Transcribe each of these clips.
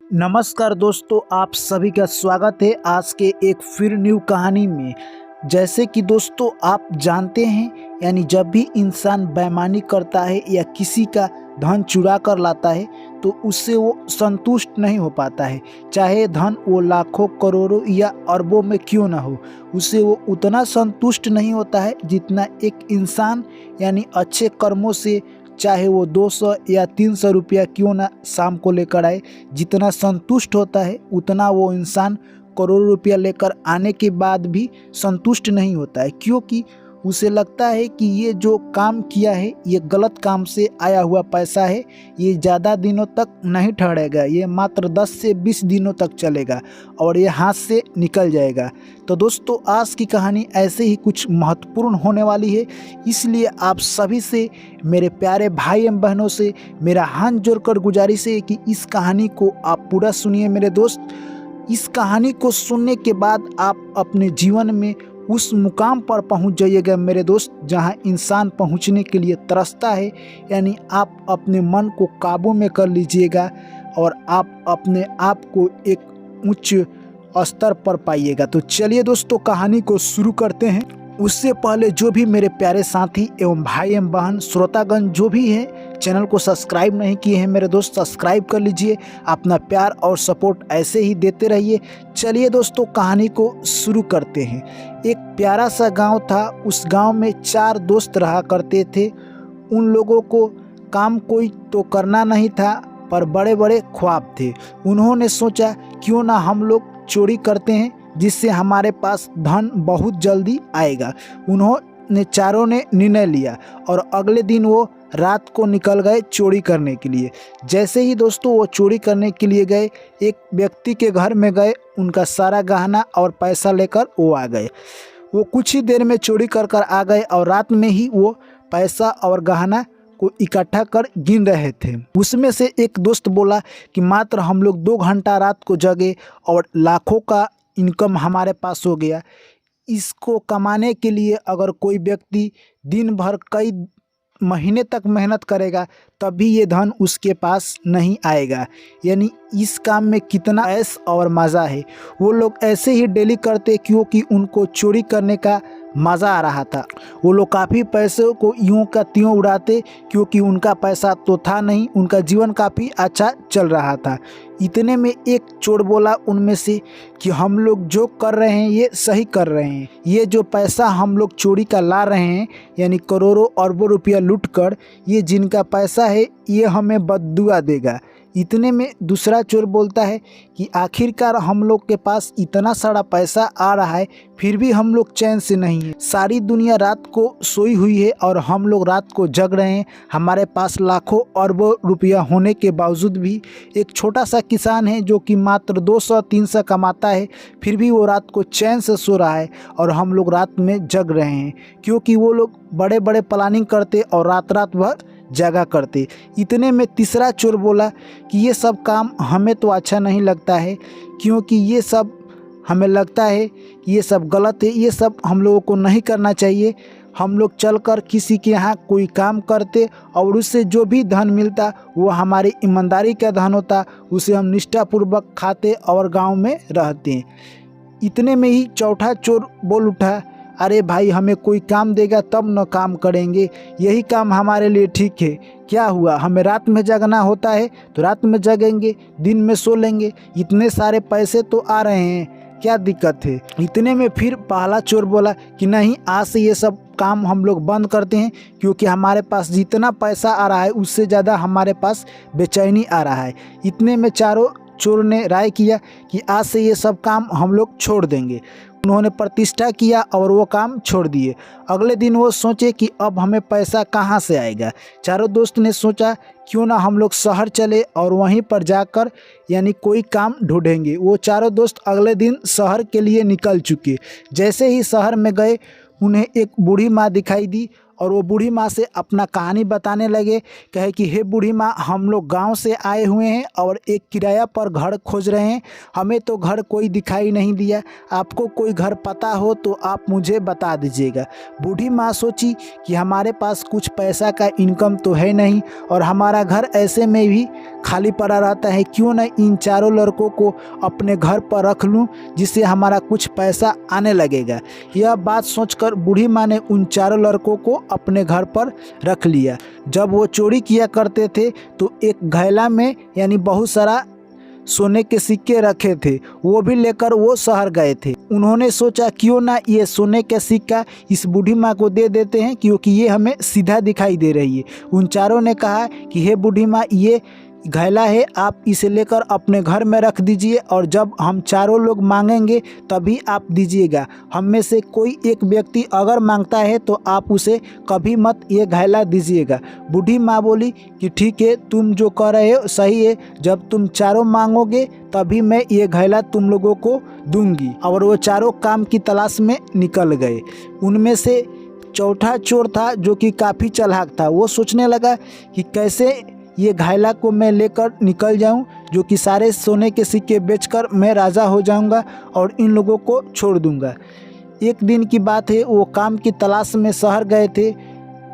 नमस्कार दोस्तों, आप सभी का स्वागत है आज के एक फिर न्यू कहानी में। जैसे कि दोस्तों आप जानते हैं, यानी जब भी इंसान बेईमानी करता है या किसी का धन चुरा कर लाता है तो उससे वो संतुष्ट नहीं हो पाता है। चाहे धन वो लाखों करोड़ों या अरबों में क्यों ना हो, उससे वो उतना संतुष्ट नहीं होता है जितना एक इंसान यानी अच्छे कर्मों से, चाहे वो 200 या 300 रुपया क्यों ना शाम को लेकर आए, जितना संतुष्ट होता है उतना वो इंसान करोड़ों रुपया लेकर आने के बाद भी संतुष्ट नहीं होता है। क्योंकि उसे लगता है कि ये जो काम किया है ये गलत काम से आया हुआ पैसा है, ये ज़्यादा दिनों तक नहीं ठहरेगा, ये मात्र 10 से 20 दिनों तक चलेगा और ये हाथ से निकल जाएगा। तो दोस्तों आज की कहानी ऐसे ही कुछ महत्वपूर्ण होने वाली है, इसलिए आप सभी से, मेरे प्यारे भाई एवं बहनों से मेरा हाथ जोड़कर गुजारिश है कि इस कहानी को आप पूरा सुनिए मेरे दोस्त। इस कहानी को सुनने के बाद आप अपने जीवन में उस मुकाम पर पहुंच जाइएगा मेरे दोस्त, जहां इंसान पहुंचने के लिए तरसता है। यानी आप अपने मन को काबू में कर लीजिएगा और आप अपने आप को एक उच्च स्तर पर पाइएगा। तो चलिए दोस्तों कहानी को शुरू करते हैं। उससे पहले जो भी मेरे प्यारे साथी एवं भाई एवं बहन श्रोतागण जो भी हैं चैनल को सब्सक्राइब नहीं किए हैं मेरे दोस्त, सब्सक्राइब कर लीजिए। अपना प्यार और सपोर्ट ऐसे ही देते रहिए। चलिए दोस्तों कहानी को शुरू करते हैं। एक प्यारा सा गांव था। उस गांव में 4 दोस्त रहा करते थे। उन लोगों को काम कोई तो करना नहीं था, पर बड़े बड़े ख्वाब थे। उन्होंने सोचा क्यों ना हम लोग चोरी करते हैं, जिससे हमारे पास धन बहुत जल्दी आएगा। उन्होंने चारों ने निर्णय लिया और अगले दिन वो रात को निकल गए चोरी करने के लिए। जैसे ही दोस्तों वो चोरी करने के लिए गए, एक व्यक्ति के घर में गए, उनका सारा गहना और पैसा लेकर वो आ गए। वो कुछ ही देर में चोरी कर कर आ गए और रात में ही वो पैसा और गहना को इकट्ठा कर गिन रहे थे। उसमें से एक दोस्त बोला कि मात्र हम लोग 2 घंटा रात को जगे और लाखों का इनकम हमारे पास हो गया। इसको कमाने के लिए अगर कोई व्यक्ति दिन भर कई महीने तक मेहनत करेगा तब भी ये धन उसके पास नहीं आएगा। यानी इस काम में कितना ऐश और मज़ा है। वो लोग ऐसे ही डेली करते क्योंकि उनको चोरी करने का मज़ा आ रहा था। वो लोग काफ़ी पैसों को यूं का त्यों उड़ाते क्योंकि उनका पैसा तो था नहीं, उनका जीवन काफ़ी अच्छा चल रहा था। इतने में एक चोर बोला उनमें से कि हम लोग जो कर रहे हैं ये सही कर रहे हैं। ये जो पैसा हम लोग चोरी का ला रहे हैं, यानी करोड़ों अरबों रुपया लूट कर, ये जिनका पैसा है ये हमें बद्दुआ देगा। इतने में दूसरा चोर बोलता है कि आखिरकार हम लोग के पास इतना सारा पैसा आ रहा है फिर भी हम लोग चैन से नहीं है। सारी दुनिया रात को सोई हुई है और हम लोग रात को जग रहे हैं। हमारे पास लाखों अरबों रुपया होने के बावजूद भी एक छोटा सा किसान है जो कि मात्र 200-300 कमाता है, फिर भी वो रात को चैन से सो रहा है और हम लोग रात में जग रहे हैं। क्योंकि वो लोग बड़े बड़े प्लानिंग करते और रात रात भर जगा करते। इतने में तीसरा चोर बोला कि ये सब काम हमें तो अच्छा नहीं लगता है, क्योंकि ये सब हमें लगता है कि ये सब गलत है, ये सब हम लोगों को नहीं करना चाहिए। हम लोग चलकर किसी के यहाँ कोई काम करते और उससे जो भी धन मिलता वो हमारी ईमानदारी का धन होता, उसे हम निष्ठापूर्वक खाते और गांव में रहते। इतने में ही चौथा चोर बोल उठा, अरे भाई हमें कोई काम देगा तब न काम करेंगे, यही काम हमारे लिए ठीक है। क्या हुआ, हमें रात में जगना होता है तो रात में जगेंगे, दिन में सो लेंगे, इतने सारे पैसे तो आ रहे हैं, क्या दिक्कत है। इतने में फिर पहला चोर बोला कि नहीं, आज से ये सब काम हम लोग बंद करते हैं, क्योंकि हमारे पास जितना पैसा आ रहा है उससे ज़्यादा हमारे पास बेचैनी आ रहा है। इतने में चारों चोर ने राय किया कि आज से ये सब काम हम लोग छोड़ देंगे। उन्होंने प्रतिष्ठा किया और वो काम छोड़ दिए। अगले दिन वो सोचे कि अब हमें पैसा कहाँ से आएगा। चारों दोस्त ने सोचा क्यों ना हम लोग शहर चले और वहीं पर जाकर यानी कोई काम ढूंढेंगे। वो चारों दोस्त अगले दिन शहर के लिए निकल चुके। जैसे ही शहर में गए उन्हें एक बूढ़ी माँ दिखाई दी और वो बूढ़ी माँ से अपना कहानी बताने लगे। कहे कि हे बूढ़ी माँ, हम लोग गांव से आए हुए हैं और एक किराया पर घर खोज रहे हैं। हमें तो घर कोई दिखाई नहीं दिया, आपको कोई घर पता हो तो आप मुझे बता दीजिएगा। बूढ़ी माँ सोची कि हमारे पास कुछ पैसा का इनकम तो है नहीं और हमारा घर ऐसे में भी खाली पड़ा रहता है, क्यों न इन चारों लड़कों को अपने घर पर रख लूं, जिससे हमारा कुछ पैसा आने लगेगा। यह बात सोचकर बूढ़ी माँ ने उन चारों लड़कों को अपने घर पर रख लिया। जब वो चोरी किया करते थे तो एक घैला में यानी बहुत सारा सोने के सिक्के रखे थे, वो भी लेकर वो शहर गए थे। उन्होंने सोचा क्यों ना ये सोने का सिक्का इस बूढ़ी माँ को दे देते हैं, क्योंकि ये हमें सीधा दिखाई दे रही है। उन चारों ने कहा कि हे बूढ़ी माँ, ये घैला है, आप इसे लेकर अपने घर में रख दीजिए और जब हम चारों लोग मांगेंगे तभी आप दीजिएगा। हम में से कोई एक व्यक्ति अगर मांगता है तो आप उसे कभी मत ये घैला दीजिएगा। बूढ़ी माँ बोली कि ठीक है, तुम जो कह रहे हो सही है, जब तुम चारों मांगोगे तभी मैं ये घैला तुम लोगों को दूंगी। और वो चारों काम की तलाश में निकल गए। उनमें से चौथा चोर था जो कि काफ़ी चालाक था। वो सोचने लगा कि कैसे ये घैला को मैं लेकर निकल जाऊं, जो कि सारे सोने के सिक्के बेचकर मैं राजा हो जाऊंगा और इन लोगों को छोड़ दूंगा। एक दिन की बात है, वो काम की तलाश में शहर गए थे।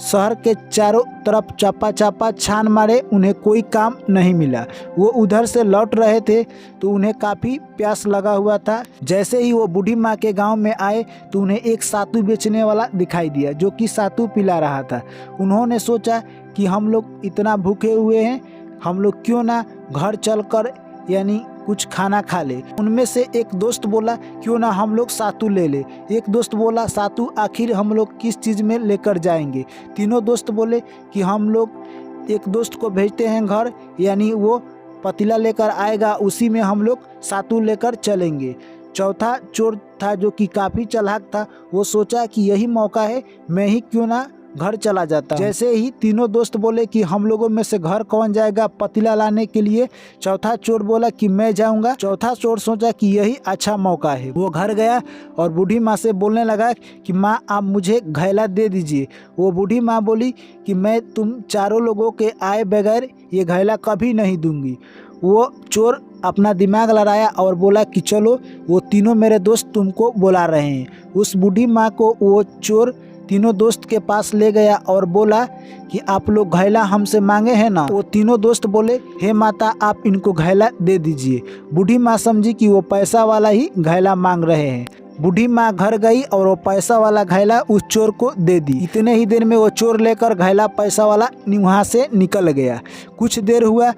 शहर के चारों तरफ चापा चापा छान मारे, उन्हें कोई काम नहीं मिला। वो उधर से लौट रहे थे तो उन्हें काफ़ी प्यास लगा हुआ था। जैसे ही वो बूढ़ी माँ के गांव में आए तो उन्हें एक सातू बेचने वाला दिखाई दिया, जो कि सातू पिला रहा था। उन्होंने सोचा कि हम लोग इतना भूखे हुए हैं, हम लोग क्यों ना घर चलकर यानी कुछ खाना खा ले। उनमें से एक दोस्त बोला क्यों ना हम लोग सातू ले ले। एक दोस्त बोला सातू आखिर हम लोग किस चीज़ में लेकर जाएंगे। तीनों दोस्त बोले कि हम लोग एक दोस्त को भेजते हैं घर, यानी वो पतीला लेकर आएगा, उसी में हम लोग सातू लेकर चलेंगे। चौथा चोर था जो कि काफ़ी चालाक था। वो सोचा कि यही मौका है, मैं ही क्यों ना घर चला जाता। जैसे ही तीनों दोस्त बोले कि हम लोगों में से घर कौन जाएगा पतीला लाने के लिए, चौथा चोर बोला कि मैं जाऊंगा। चौथा चोर सोचा कि यही अच्छा मौका है। वो घर गया और बूढ़ी माँ से बोलने लगा कि माँ, आप मुझे घैला दे दीजिए। वो बूढ़ी माँ बोली कि मैं तुम चारों लोगों के आए बगैर ये घैला कभी नहीं दूंगी। वो चोर अपना दिमाग लड़ाया और बोला कि चलो, वो तीनों मेरे दोस्त तुमको बुला रहे हैं। उस बूढ़ी माँ को वो चोर तीनों दोस्त के पास ले गया और बोला कि आप लोग घैला हमसे मांगे हैं ना। वो तीनों दोस्त बोले हे माता, आप इनको घैला दे दीजिए। बूढ़ी माँ समझी कि वो पैसा वाला ही घैला मांग रहे हैं। बूढ़ी माँ घर गई और वो पैसा वाला घैला उस चोर को दे दी। इतने ही देर में वो चोर लेकर घैला पैसा वाला वहाँ से निकल गया। कुछ देर हुआ,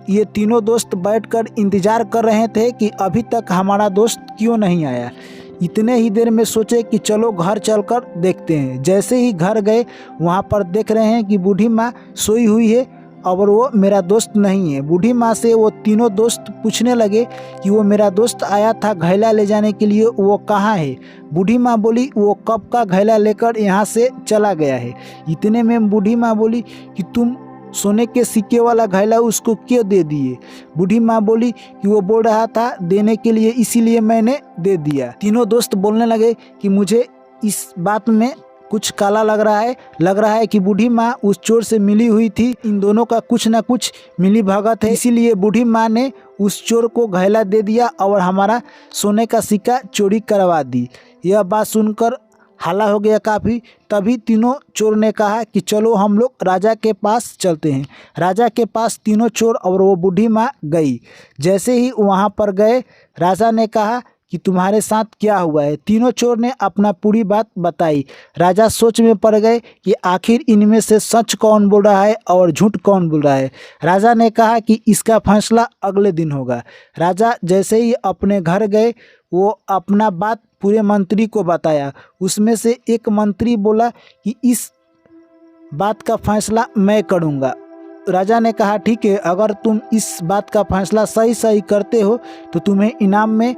ये तीनों दोस्त बैठकर इंतजार कर रहे थे कि अभी तक हमारा दोस्त क्यों नहीं आया। इतने ही देर में सोचे कि चलो घर चलकर देखते हैं। जैसे ही घर गए, वहाँ पर देख रहे हैं कि बूढ़ी माँ सोई हुई है और वो मेरा दोस्त नहीं है। बूढ़ी माँ से वो तीनों दोस्त पूछने लगे कि वो मेरा दोस्त आया था घैला ले जाने के लिए, वो कहाँ है। बूढ़ी माँ बोली वो कब का घैला लेकर यहाँ से चला गया है। इतने में बूढ़ी माँ बोली कि तुम सोने के सिक्के वाला घैला उसको क्यों दे दिए। बूढ़ी माँ बोली कि वो बोल रहा था देने के लिए, इसीलिए मैंने दे दिया। तीनों दोस्त बोलने लगे कि मुझे इस बात में कुछ काला लग रहा है कि बूढ़ी माँ उस चोर से मिली हुई थी। इन दोनों का कुछ ना कुछ मिली भगत है, इसीलिए बूढ़ी माँ ने उस चोर को घैला दे दिया और हमारा सोने का सिक्का चोरी करवा दी। यह बात सुनकर हल्ला हो गया काफ़ी। तभी तीनों चोर ने कहा कि चलो हम लोग राजा के पास चलते हैं। राजा के पास तीनों चोर और वो बूढ़ी माँ गई। जैसे ही वहाँ पर गए, राजा ने कहा कि तुम्हारे साथ क्या हुआ है। तीनों चोर ने अपना पूरी बात बताई। राजा सोच में पड़ गए कि आखिर इनमें से सच कौन बोल रहा है और झूठ कौन बोल रहा है। राजा ने कहा कि इसका फैसला अगले दिन होगा। राजा जैसे ही अपने घर गए, वो अपना बात पूरे मंत्री को बताया। उसमें से एक मंत्री बोला कि इस बात का फैसला मैं करूँगा। राजा ने कहा ठीक है, अगर तुम इस बात का फैसला सही करते हो तो तुम्हें इनाम में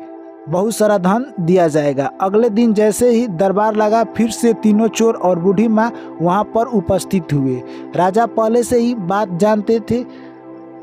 बहुत सारा धन दिया जाएगा। अगले दिन जैसे ही दरबार लगा, फिर से तीनों चोर और बूढ़ी माँ वहाँ पर उपस्थित हुए। राजा पहले से ही बात जानते थे।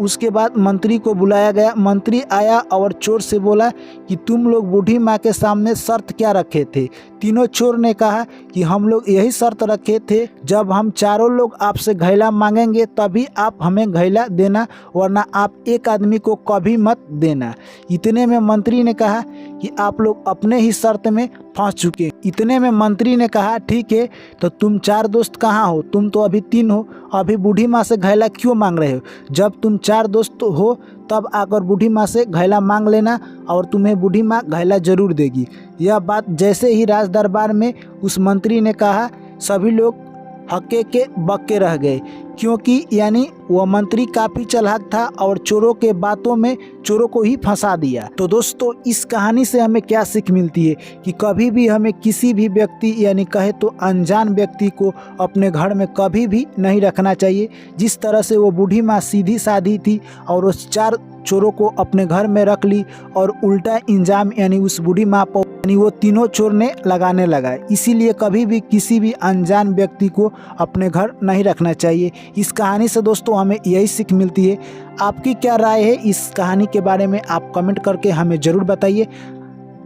उसके बाद मंत्री को बुलाया गया। मंत्री आया और चोर से बोला कि तुम लोग बूढ़ी माँ के सामने शर्त क्या रखे थे। तीनों चोर ने कहा कि हम लोग यही शर्त रखे थे, जब हम चारों लोग आपसे घैला मांगेंगे तभी आप हमें घैला देना, वरना आप एक आदमी को कभी मत देना। इतने में मंत्री ने कहा कि आप लोग अपने ही शर्त में फंस चुके। इतने में मंत्री ने कहा ठीक है, तो तुम 4 दोस्त कहाँ हो? तुम तो अभी 3 हो, अभी बूढ़ी माँ से घैला क्यों मांग रहे हो? जब तुम 4 दोस्त हो तब आकर बूढ़ी माँ से घैला मांग लेना और तुम्हें बूढ़ी माँ घैला जरूर देगी। यह बात जैसे ही राज दरबार में उस मंत्री ने कहा, सभी लोग हक्के के बक्के रह गए, क्योंकि यानी वह मंत्री काफ़ी चालाक था और चोरों के बातों में चोरों को ही फंसा दिया। तो दोस्तों, इस कहानी से हमें क्या सीख मिलती है कि कभी भी हमें किसी भी व्यक्ति यानी कहे तो अनजान व्यक्ति को अपने घर में कभी भी नहीं रखना चाहिए। जिस तरह से वो बूढ़ी माँ सीधी साधी थी और उस 4 चोरों को अपने घर में रख ली और उल्टा इंजाम यानी उस बूढ़ी माँ पर यानी वो तीनों चोर ने लगाने लगा। इसीलिए कभी भी किसी भी अनजान व्यक्ति को अपने घर नहीं रखना चाहिए। इस कहानी से दोस्तों हमें यही सीख मिलती है। आपकी क्या राय है इस कहानी के बारे में, आप कमेंट करके हमें ज़रूर बताइए।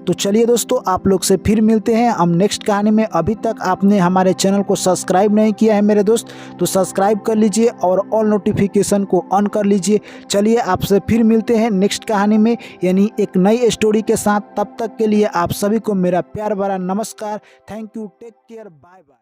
तो चलिए दोस्तों, आप लोग से फिर मिलते हैं हम नेक्स्ट कहानी में। अभी तक आपने हमारे चैनल को सब्सक्राइब नहीं किया है मेरे दोस्त, तो सब्सक्राइब कर लीजिए और ऑल नोटिफिकेशन को ऑन कर लीजिए। चलिए आपसे फिर मिलते हैं नेक्स्ट कहानी में, यानी एक नई स्टोरी के साथ। तब तक के लिए आप सभी को मेरा प्यार भरा नमस्कार। Thank you, take care, bye bye.